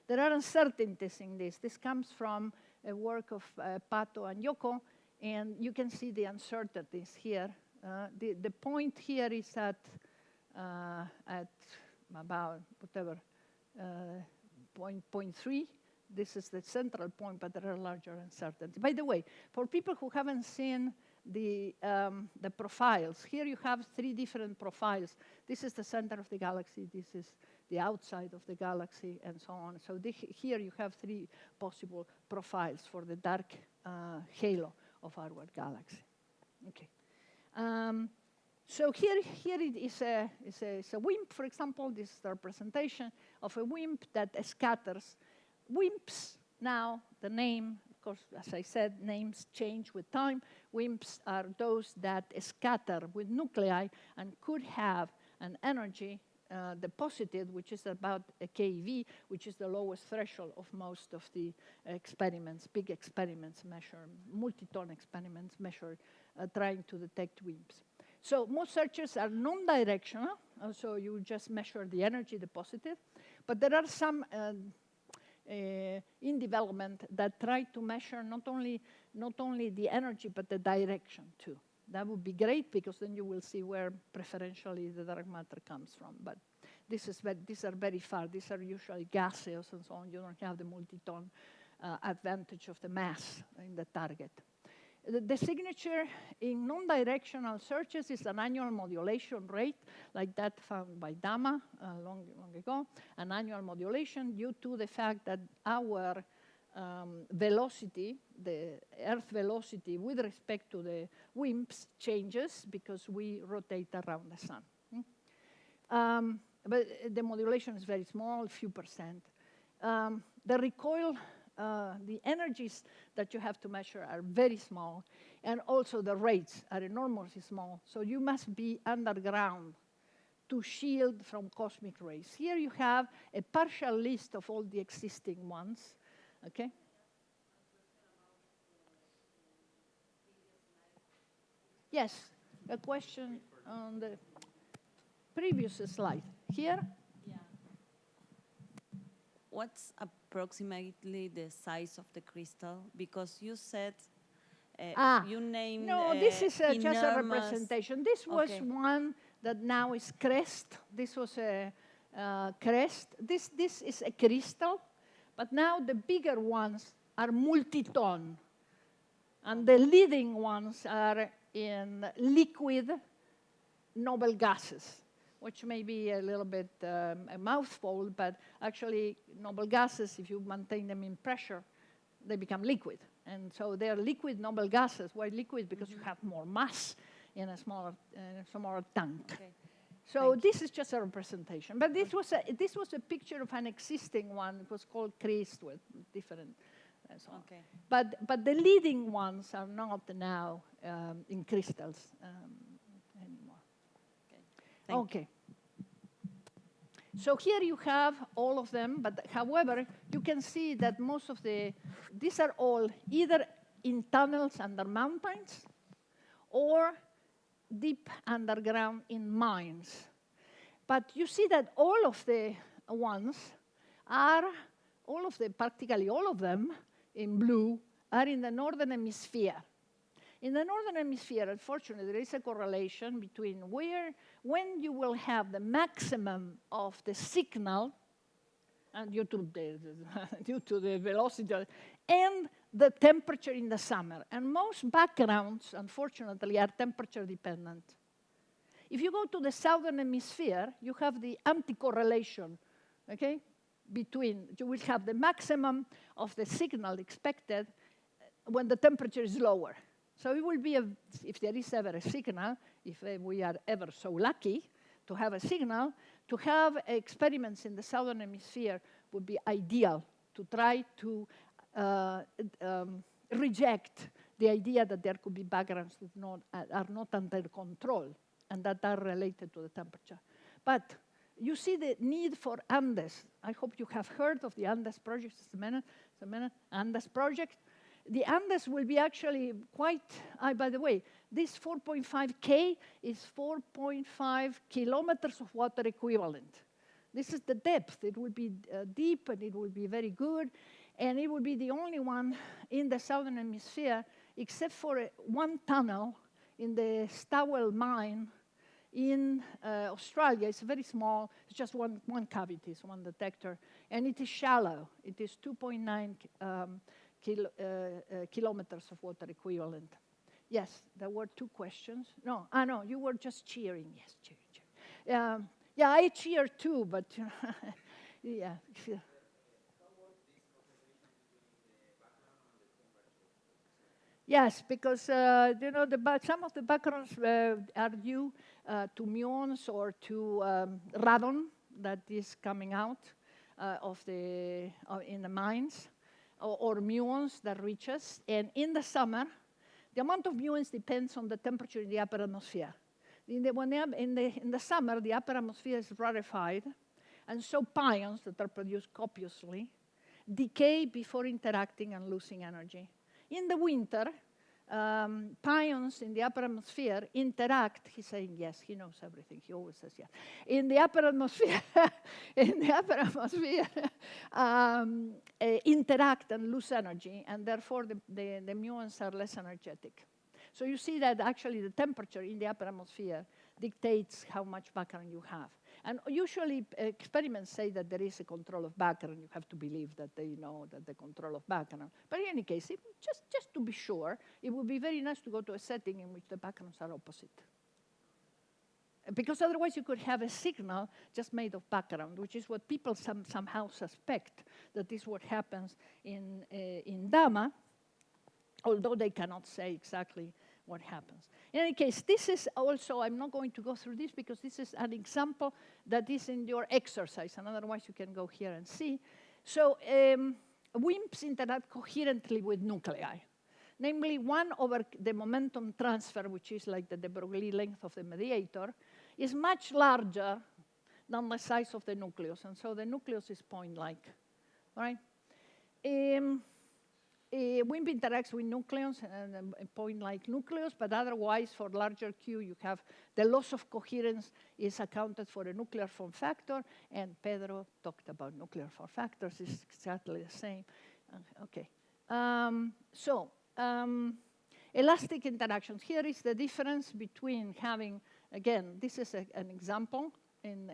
There are uncertainties in this. This comes from a work of Pato and Yoko, and you can see the uncertainties here. The point here is at about whatever 0.3. This is the central point, but there are larger uncertainties. By the way, for people who haven't seen the profiles, here you have 3 different profiles. This is the center of the galaxy. This is the outside of the galaxy, and so on. So here you have 3 possible profiles for the dark halo of our galaxy. Okay. So here it is a WIMP, for example. This is the representation of a WIMP that scatters. WIMPs, now the name, of course, as I said, names change with time. WIMPs are those that scatter with nuclei and could have an energy deposited, which is about a keV, which is the lowest threshold of most of the experiments, big experiments measure, multi-ton experiments measure, trying to detect WIMPs. So most searches are non-directional, so you just measure the energy deposited, but there are some in development that try to measure not only the energy, but the direction too. That would be great, because then you will see where preferentially the dark matter comes from. But these are very far. These are usually gaseous and so on. You don't have the multi-ton advantage of the mass in the target. The signature in non-directional searches is an annual modulation rate, like that found by Dama long ago, an annual modulation due to the fact that our velocity, the Earth velocity with respect to the WIMPs changes because we rotate around the sun. But the modulation is very small, few percent. The recoil, the energies that you have to measure are very small, and also the rates are enormously small. So you must be underground to shield from cosmic rays. Here you have a partial list of all the existing ones. Okay. Yes, a question on the previous slide. Here? Yeah. What's approximately the size of the crystal? Because you said you named. No, this is just a representation. This was one that now is crest. This was a crest. This is a crystal. But now the bigger ones are multi-ton. And the leading ones are in liquid noble gases, which may be a little bit a mouthful, but actually noble gases, if you maintain them in pressure, they become liquid. And so they're liquid noble gases. Why liquid? Because you have more mass in a smaller tank. Okay. So this is just a representation. But this was a picture of an existing one. It was called Christ with different and so on. Okay. But the leading ones are not now in crystals anymore. Okay. So here you have all of them, but however, you can see that most of these are all either in tunnels under mountains or deep underground in mines. But you see that all of the ones are, practically all of them in blue, are in the northern hemisphere. In the northern hemisphere, unfortunately, there is a correlation between when you will have the maximum of the signal, and due to the velocity, and the temperature in the summer. And most backgrounds, unfortunately, are temperature dependent. If you go to the southern hemisphere, you have the anti-correlation, okay? You will have the maximum of the signal expected when the temperature is lower. So it will be, if there is ever a signal, if we are ever so lucky to have a signal, to have experiments in the southern hemisphere would be ideal to try to reject the idea that there could be backgrounds that are not under control and that are related to the temperature. But you see the need for Andes. I hope you have heard of the Andes project. Just a minute. Andes project. The Andes will be actually quite, by the way, this 4.5 K is 4.5 kilometers of water equivalent. This is the depth. It will be deep and it will be very good. And it will be the only one in the southern hemisphere, except for one tunnel in the Stawell mine in Australia. It's very small. It's just one cavity, it's one detector. And it is shallow. It is 2.9 kilometers of water equivalent. Yes, there were two questions. No, you were just cheering. Yes, cheering. Yeah, I cheer too, but yeah. Yes, because some of the backgrounds are due to muons or to radon that is coming out in the mines, or muons that reach us. And in the summer, the amount of muons depends on the temperature in the upper atmosphere. In the summer, the upper atmosphere is rarefied, and so pions that are produced copiously decay before interacting and losing energy. In the winter, pions in the upper atmosphere interact. He's saying yes. He knows everything. He always says yes. In the upper atmosphere, interact and lose energy, and therefore the muons are less energetic. So you see that actually the temperature in the upper atmosphere dictates how much background you have. And usually experiments say that there is a control of background. You have to believe that they know that the control of background. But in any case, just to be sure, it would be very nice to go to a setting in which the backgrounds are opposite. Because otherwise you could have a signal just made of background, which is what people somehow suspect that is what happens in DAMA, although they cannot say exactly what happens. In any case, this is also, I'm not going to go through this because this is an example that is in your exercise, and otherwise you can go here and see. So WIMPs interact coherently with nuclei, namely 1 over the momentum transfer, which is like the de Broglie length of the mediator, is much larger than the size of the nucleus, and so the nucleus is point-like, right? WIMP interacts with nucleons and a point-like nucleus, but otherwise, for larger Q, you have the loss of coherence is accounted for a nuclear form factor, and Pedro talked about nuclear form factors. It's exactly the same. Okay. Elastic interactions. Here is the difference between having, again, this is an example in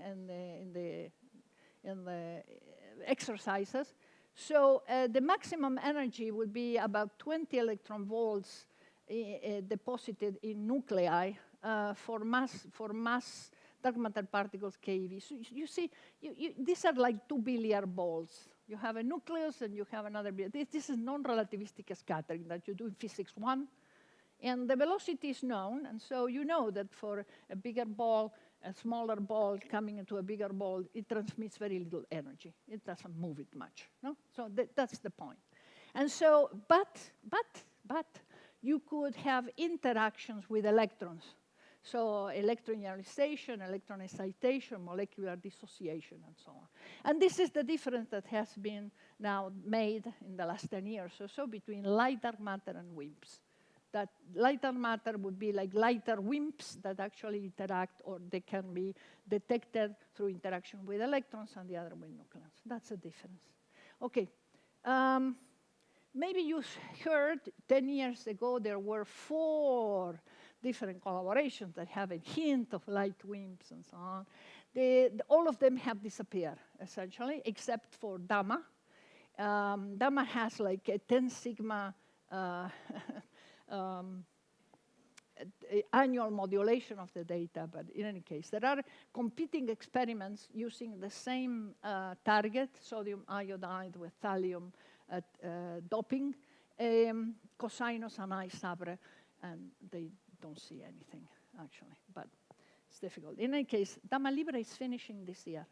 the exercises. So the maximum energy would be about 20 electron volts deposited in nuclei for mass dark matter particles keV. So you see, these are like 2 billiard balls. You have a nucleus and you have another billiard. This is non-relativistic scattering that you do in physics 1. And the velocity is known, and so you know that for a bigger ball, a smaller ball coming into a bigger ball, it transmits very little energy. It doesn't move it much, no? So that's the point. And so, but you could have interactions with electrons. So electron ionization, electron excitation, molecular dissociation, and so on. And this is the difference that has been now made in the last 10 years or so between light dark matter and WIMPs. That lighter matter would be like lighter WIMPs that actually interact, or they can be detected through interaction with electrons and the other with nucleons. That's the difference. Okay. Maybe you heard 10 years ago there were 4 different collaborations that have a hint of light WIMPs and so on. All of them have disappeared, essentially, except for DAMA. DAMA has like a 10 sigma annual modulation of the data, but in any case, there are competing experiments using the same target, sodium iodide with thallium doping, cosinus and ICTP-SAIFR, and they don't see anything, actually, but it's difficult. In any case, Dama Libre is finishing this year,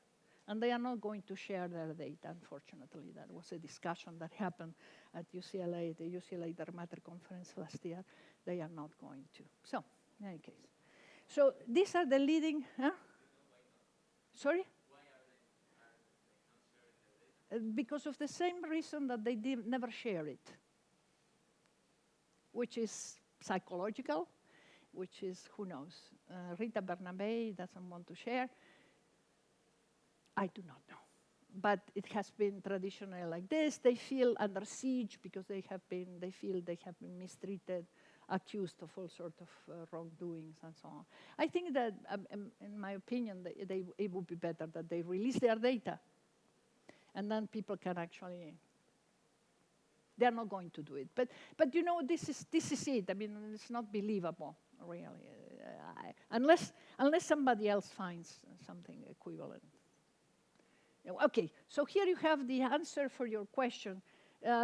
and they are not going to share their data, unfortunately. That was a discussion that happened at UCLA, the UCLA Dermatter Conference last year. They are not going to. So, in any case. So these are the leading, huh? Sorry? Because of the same reason that they never share it, which is psychological, which is, who knows? Rita Bernabe doesn't want to share. I do not know. But it has been traditionally like this. They feel under siege because they feel they have been mistreated, accused of all sorts of wrongdoings and so on. I think that, in my opinion, it would be better that they release their data, and then people can actually. They're not going to do it, but you know, this is it. I mean, it's not believable, really, unless somebody else finds something equivalent. Okay, so here you have the answer for your question.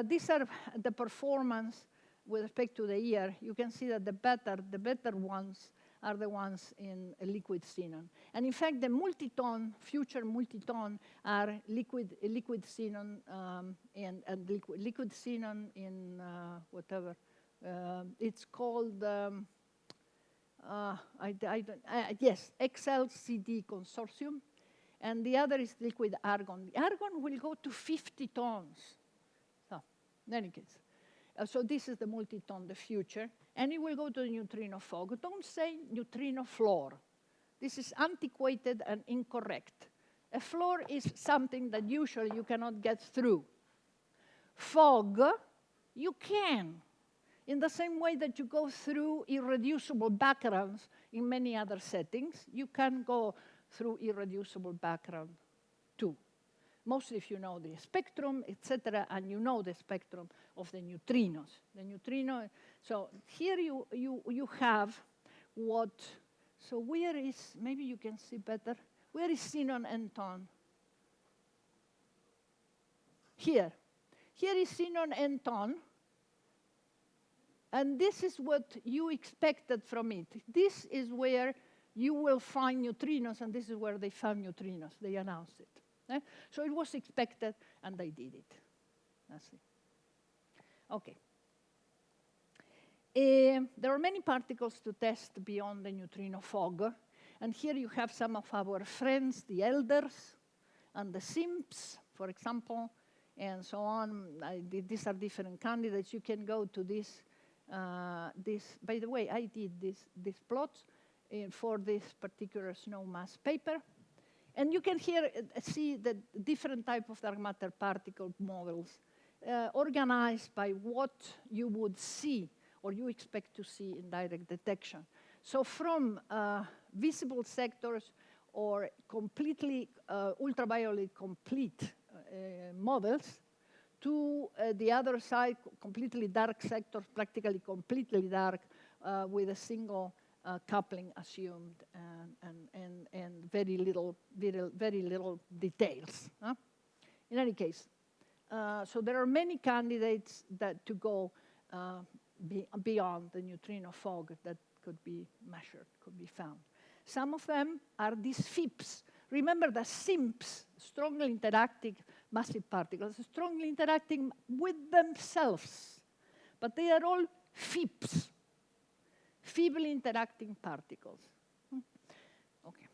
These are the performance with respect to the year. You can see that the better ones are the ones in liquid xenon. And in fact, the multi-tone, future multi-tone are liquid xenon and liquid xenon in whatever. It's called, yes, XLCD Consortium. And the other is liquid argon. The argon will go to 50 tons. So, in any case. So this is the multi-tone, the future. And it will go to the neutrino fog. Don't say neutrino floor. This is antiquated and incorrect. A floor is something that usually you cannot get through. Fog, you can. In the same way that you go through irreducible backgrounds in many other settings, you can go through irreducible background too. Mostly if you know the spectrum, etc., and you know the spectrum of the neutrinos. The neutrino, so here you have what, so where is, maybe you can see better, where is xenon n-ton? Here. Here is xenon n-ton, and this is what you expected from it. This is where you will find neutrinos, and this is where they found neutrinos. They announced it. So it was expected, and they did it. That's it. Okay. There are many particles to test beyond the neutrino fog. And here you have some of our friends, the elders, and the simps, for example, and so on. These are different candidates. You can go to this. By the way, I did these plots for this particular snow mass paper. And you can here see the different type of dark matter particle models organized by what you would see or you expect to see in direct detection. So from visible sectors or completely ultraviolet complete models to the other side, completely dark sectors, practically completely dark with a single coupling assumed and very little details. Huh? In any case, so there are many candidates that to go beyond the neutrino fog that could be measured, could be found. Some of them are these FIPS. Remember the SIMPs, strongly interacting massive particles, strongly interacting with themselves, but they are all FIPS. Feebly interacting particles. Okay.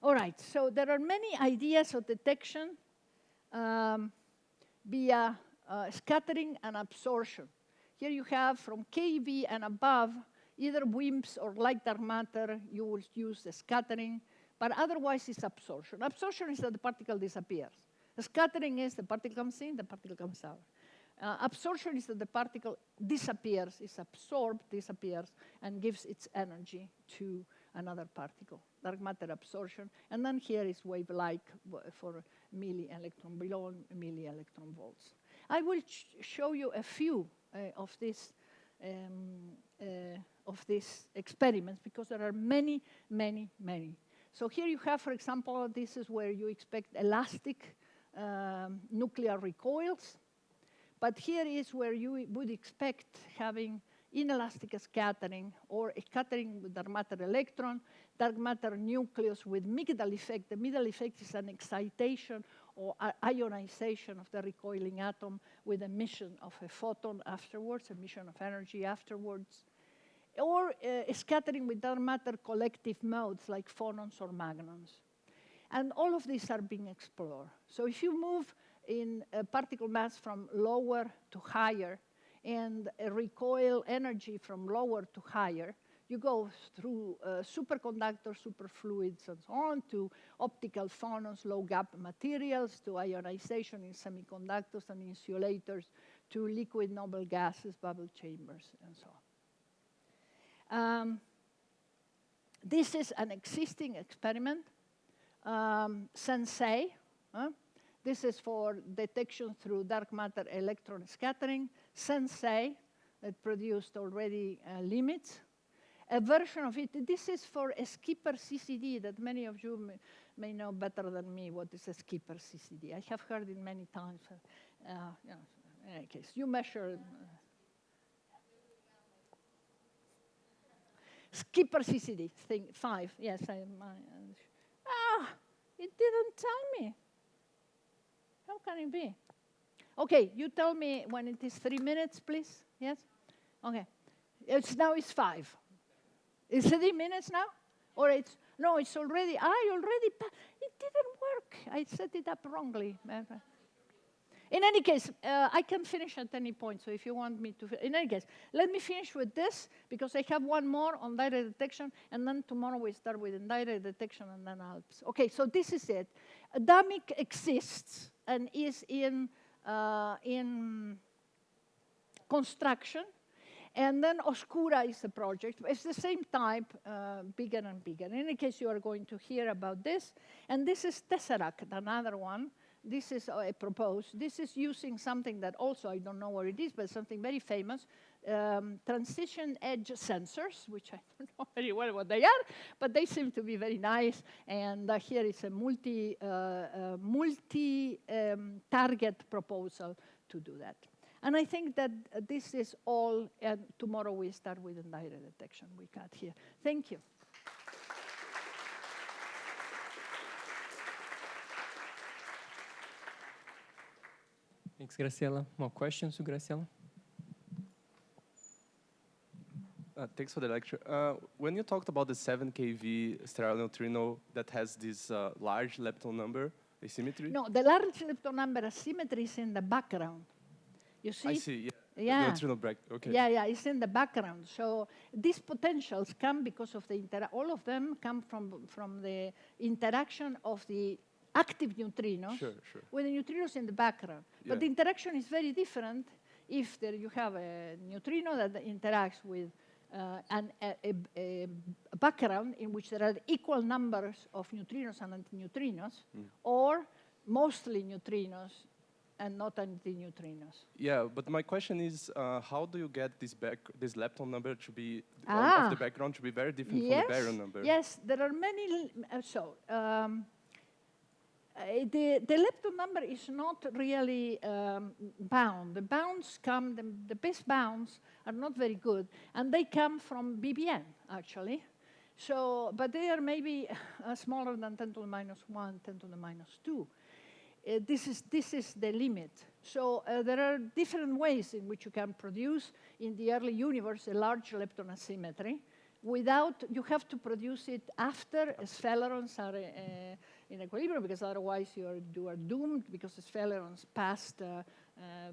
All right, so there are many ideas of detection via scattering and absorption. Here you have from keV and above, either WIMPs or light dark matter, you will use the scattering, but otherwise it's absorption. Absorption is that the particle disappears. The scattering is the particle comes in, the particle comes out. Absorption is that the particle disappears, is absorbed, disappears, and gives its energy to another particle. Dark matter absorption. And then here is wave-like for milli-electron, below milli-electron volts. I will show you a few of this experiments, because there are many, many, many. So here you have, for example, this is where you expect elastic nuclear recoils. But here is where you would expect having inelastic scattering, or scattering with dark matter electron, dark matter nucleus with Migdal effect. The Migdal effect is an excitation or ionization of the recoiling atom with emission of a photon afterwards, emission of energy afterwards. Or scattering with dark matter collective modes like phonons or magnons. And all of these are being explored. So if you move in particle mass from lower to higher, and recoil energy from lower to higher, you go through superconductors, superfluids, and so on, to optical phonons, low-gap materials, to ionization in semiconductors and insulators, to liquid noble gases, bubble chambers, and so on. This is an existing experiment, SENSEI. This is for detection through dark matter electron scattering. SENSEI, that produced already limits. A version of it, this is for a skipper CCD that many of you may know better than me what is a skipper CCD. I have heard it many times. You know, in any case, you measure. Skipper CCD, thing 5, yes. It didn't tell me. How can it be? Okay, you tell me when it is 3 minutes, please. Yes? Okay. Now it's 5. Is it 3 minutes now? Or it's, no, it's already, it didn't work. I set it up wrongly. In any case, I can finish at any point, so if you want me to, in any case, let me finish with this, because I have one more on direct detection, and then tomorrow we start with indirect detection, and then ALPS. Okay, so this is it. DAMIC exists and is in construction, and then Oscura is a project. It's the same type, bigger and bigger. In any case, you are going to hear about this, and this is Tesseract, another one. This is proposed. This is using something that also, I don't know what it is, but something very famous, transition edge sensors, which I don't know very well what they are, but they seem to be very nice. And here is a multi-target proposal to do that. And I think that this is all, and tomorrow we start with indirect detection we got here. Thank you. Thanks, Graciela. More questions to Graciela? Thanks for the lecture. When you talked about the 7 keV sterile neutrino that has this large lepton number asymmetry? No, the large lepton number asymmetry is in the background. You see? I see, yeah. Yeah. Neutrino bracket, okay. Yeah, it's in the background. So these potentials come because of the, all of them come from the interaction of the active neutrinos with the neutrinos in the background. Yeah. But the interaction is very different if you have a neutrino that interacts with a background in which there are equal numbers of neutrinos and antineutrinos, or mostly neutrinos and not antineutrinos. Yeah, but my question is, how do you get this lepton number to be, of the background to be very different from the baryon number? Yes, there are many, the lepton number is not really bound. The bounds come, the base bounds are not very good, and they come from BBN, actually. So, but they are maybe smaller than 10 to the minus 1, 10 to the minus 2. This is the limit. So there are different ways in which you can produce in the early universe a large lepton asymmetry. Without, you have to produce it after sphelerons are in equilibrium, because otherwise you are doomed, because the sphelerons passed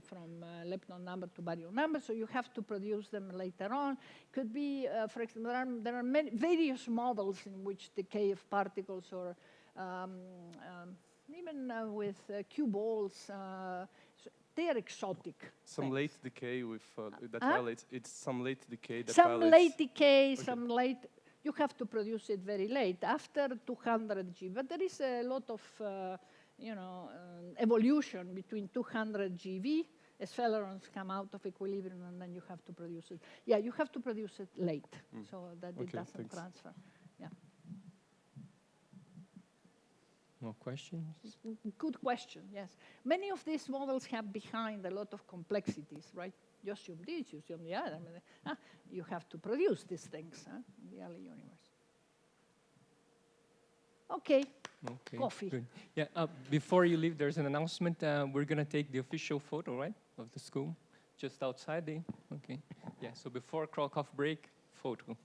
from lepton number to baryon number, so you have to produce them later on. Could be, for example, there are various models in which decay of particles, or even with cue balls, so they are exotic. Some late decay with that violates. It's some late decay that some violates. Late decay, okay. Some late. You have to produce it very late, after 200 G. But there is a lot of, evolution between 200 GV sphelerons come out of equilibrium, and then you have to produce it. Yeah, you have to produce it late, so that it doesn't thanks. transfer. Yeah. More questions? Good question, yes. Many of these models have behind a lot of complexities, right? You assume this, you assume the other. I mean, you have to produce these things in the early universe. Okay, coffee. Good. Yeah, before you leave, there's an announcement. We're going to take the official photo, right, of the school, just outside the, okay. Yeah, so before coffee break, photo.